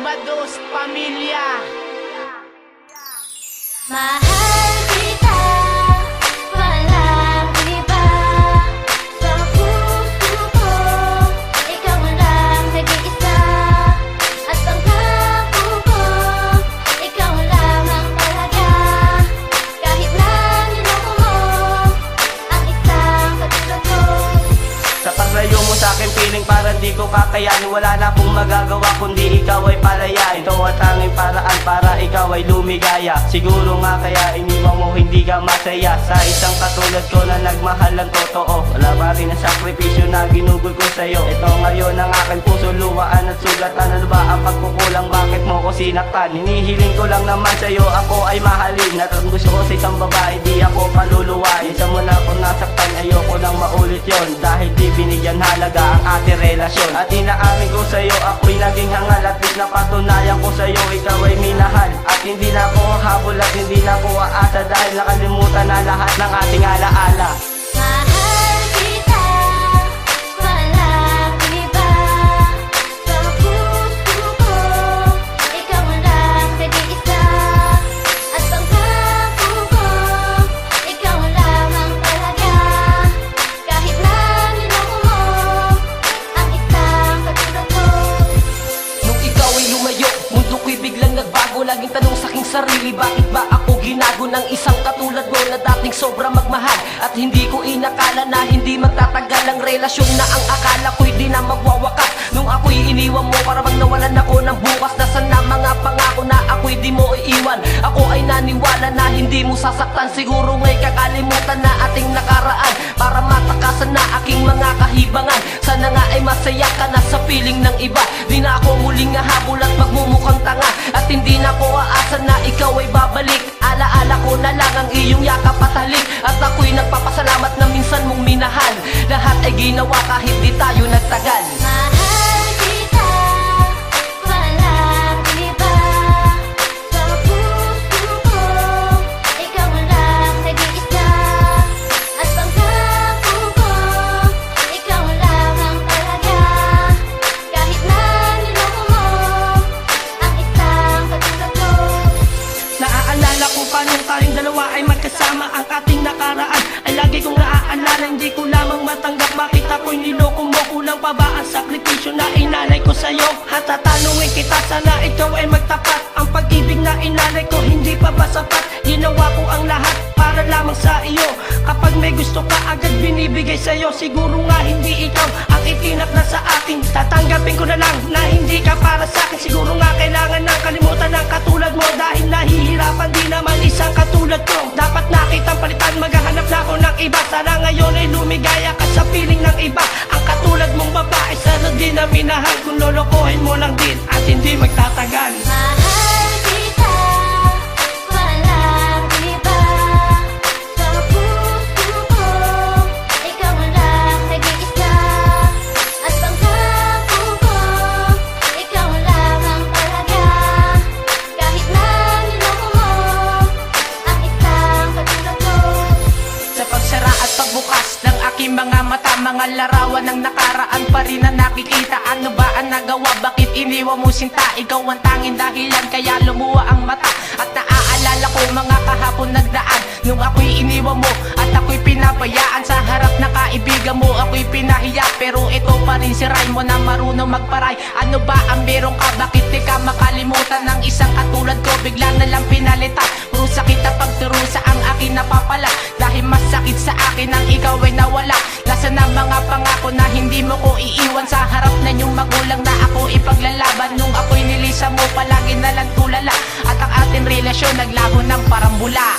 Mados Pamilya. Mahal kita, walang iba. Sa puso ko, ikaw lang nag-iisa. At pangako ko, ikaw lang ang talaga. Kahit na niloko mo ang isang katulad ko. Sa paglayo mo sa akin, piling parang di ko kakayanin. Wala na akong magagawa kundi ikaw ay palayain. Ito ang tanging paraan para ikaw ay lumigaya. Siguro nga kaya iniwan mo hindi ka masaya sa isang katulad ko na nagmahal ng totoo. Wala pa rin ang sakripisyo na ginugol ko sa'yo. Ito ngayon ang aking puso, luwaan at sugatan. Ano ba ang pagkukulang, bakit mo ko sinaktan? Hinihiling ko lang naman sa'yo, ako ay mahalin. At ang gusto ko sa isang babae, di ako paluluwain. Sa mo na ako nasaktan, ayoko nang maulit yon. Dahil di binigyan halaga ang ating relasyon. At inaamin ko sa'yo, ako'y naging hangal. At least napatunayan ko sa'yo, ikaw ay minahal. At hindi na ako habol at hindi na ako aasa. Dahil nakalimutan na lahat ng ating alaala. Mahal kita, walang iba. Sa puso ko, ikaw lang nag-iisa. At pangako ko, ikaw lang ang talaga. Kahit na niloko mo ang isang katulad ko. Nung ikaw ay lumayo, mundo ko'y biglang nagbago. Laging tanong sa aking sarili, bakit ba ako ginago ng isang katulad mo na dating sobra magmahal? At hindi ko inakala na hindi magtatagal ang relasyon na ang akala ko'y di na magwawakas. Nung ako'y iniwan mo, para bang nawalan ako ng bukas. Nasaan na mga pangako na ako'y di mo iiwan? Ako ay naniwala na hindi mo sasaktan. Siguro nga'y kakalimutan na ating nakaraan para matakasan na aking mga kahibangan. Sana nga ay masaya ka na sa piling ng iba. Di na ako muling hahabol at magmumukhang tanga. At hindi na ko aasa na ikaw ay babalik. Alaala ko na lang ang iyong yakap at halik. At ako'y nagpapasalamat na minsan mong minahal. Lahat ay ginawa kahit di tayo nagtagal. Mahal kita, walang iba. Sa puso ko, ikaw lang nag-iisa. At pangako ko, ikaw lang ang talaga. Kahit na niloko mo ang isang katulad ko. Naaalala ko pa nung tayong dalawa ay magkasama. Ang ating nakaraan ay lagi kong naaalala. Hindi ko lamang matanggap bakit ako'y niloko mo. Kulang pa ba ang sakripisyo na inalay ko sa'yo? At tatanungin kita, sana ikaw ay magtapat. Ang pag-ibig na inalay ko hindi pa ba sapat? Ginawa ko ang lahat para lamang sa iyo. Kapag may gusto ka agad binibigay sa'yo. Siguro nga hindi ikaw ang itinakda sa akin. Tatanggapin ko na lang na hindi ka para sa'kin. Siguro nga kailangan ng kalimutan ng katulad mo. Dahil nahihirapan din naman isang katulad ko. Dapat nakitang palitan, maghahanap na ako ng iba. Sana ngayon ay lumigaya ka sa piling ng iba. Ang katulad mong babae, sana din na minahal. Kung lolokohin mo lang din at hindi magtatagal. Mahal kita, walang iba. Sa puso ko, ikaw lang nag-iisa. At pangako ko, ikaw lang ang talaga. Kahit na niloko mo ang isang katulad ko. Sa pagsara at pagbukas ng aking mga mata, mga larawan ng nakaraan pa rin na nakikita. Ano ba ang nagawa? Bakit iniwan mo sinta? Ikaw ang tanging dahilan kaya lumuwa ang mata. At naaalala ko mga kahapon nagdaan nung ako'y iniwan mo at ako'y pinabayaan. Sa harap na kaibigan mo ako'y pinahiya. Pero ito pa rin si Raymond na marunong magparay. Ano ba ang meron ka? Bakit di ka makalimutan ng isang katulad ko? Bigla na lang pinalitan. Puro sakit na pagturusa ang akin napapala. Dahil mas sakit sa akin ang ikaw ay nawala. Lasa na mga pangako na hindi mo ko iiwan. Sa harap na inyong magulang na ako ipaglalaban. Nung ako'y nilisa mo palagi na lang tulala. At ang ating relasyon naglaho ng parang bula.